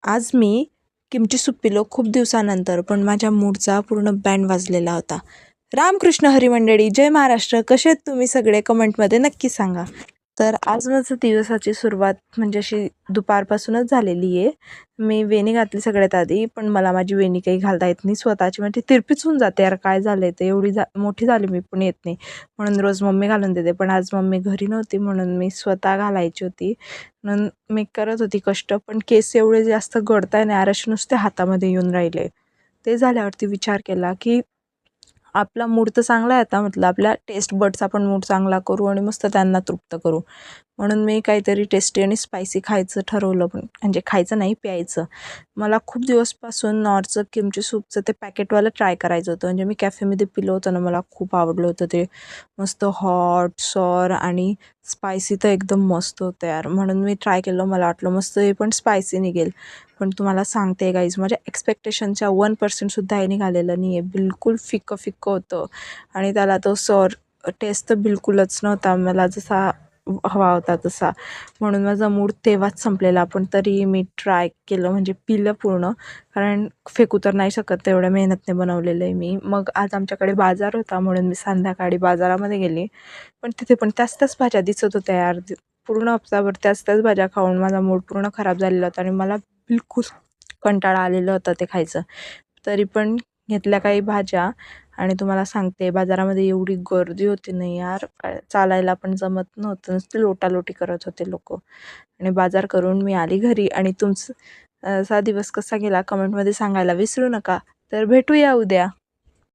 आज मी kimchi soup पिलो खूप दिवसानंतर, पण माझ्या मूडचा पूर्ण बँड वाजलेला होता. रामकृष्ण हरी मंडळी, जय महाराष्ट्र. कसे आहेत तुम्ही सगळे? कमेंटमध्ये नक्की सांगा. तर आज माझं दिवसाची सुरुवात म्हणजे अशी दुपारपासूनच झालेली आहे. मी वेणी घातली सगळ्यात आधी, पण मला माझी वेणी काही घालता येत नाही स्वतःची, म्हणजे तिरपीच होऊन जाते यार. काय झालं आहे, एवढी मोठी झाली मी पण येत नाही, म्हणून रोज मम्मी घालून देते. पण आज मम्मी घरी नव्हती म्हणून मी स्वतः घालायची होती, म्हणून मी करत होती कष्ट. पण केस एवढे जास्त गळताय ना यार, असे नुसते हातामध्ये येऊन राहिले. ते झाल्यावरती विचार केला की आपला मूड तर चांगला आहे आता, म्हटलं आपल्या टेस्ट बड्सचा पण मूड चांगला करू आणि मस्त त्यांना तृप्त करू. म्हणून मी काहीतरी टेस्टी आणि स्पायसी खायचं ठरवलं, पण म्हणजे खायचं नाही, प्यायचं. मला खूप दिवसपासून नॉरचं किमची सूपचं ते पॅकेटवालं ट्राय करायचं होतं. म्हणजे मी कॅफेमध्ये पिलं होतं ना, मला खूप आवडलं होतं ते. मस्त हॉट सॉर आणि स्पायसी तर एकदम मस्त होतं यार, म्हणून मी ट्राय केलं. मला वाटलं मस्त हे पण स्पायसी निघेल, पण तुम्हाला सांगते गाईज, माझ्या एक्सपेक्टेशनच्या 1%सुद्धा हे निघालेलं नाही आहे. बिलकुल फिक्कं फिक्कं होतं आणि त्याला तो सॉर टेस्ट तर बिलकुलच नव्हता मला जसा हवा होता तसा. म्हणून माझा मूड तेव्हाच संपलेला. पण तरी मी ट्राय केलं, म्हणजे पिलं पूर्ण, कारण फेकू तर नाही शकत, तेवढ्या मेहनतने बनवलेलं आहे मी. मग आज आमच्याकडे बाजार होता म्हणून मी संध्याकाळी बाजारामध्ये गेली, पण तिथे पण त्याच भाज्या दिसत होत्या यार. पूर्ण हप्ताभर त्याच भाज्या खाऊन माझा मूड पूर्ण खराब झालेला होता आणि मला बिलकुल कंटाळा आलेलं होतं ते खायचं. तरी पण घेतल्या काही भाज्या आणि तुम्हाला सांगते, बाजारामध्ये एवढी गर्दी होती नाही यार, काय चालायला पण जमत नव्हतं, नुसती लोटालोटी करत होते लोक. आणि बाजार करून मी आली घरी. आणि तुमचा दिवस कसा गेला कमेंटमध्ये सांगायला विसरू नका. तर भेटूया उद्या.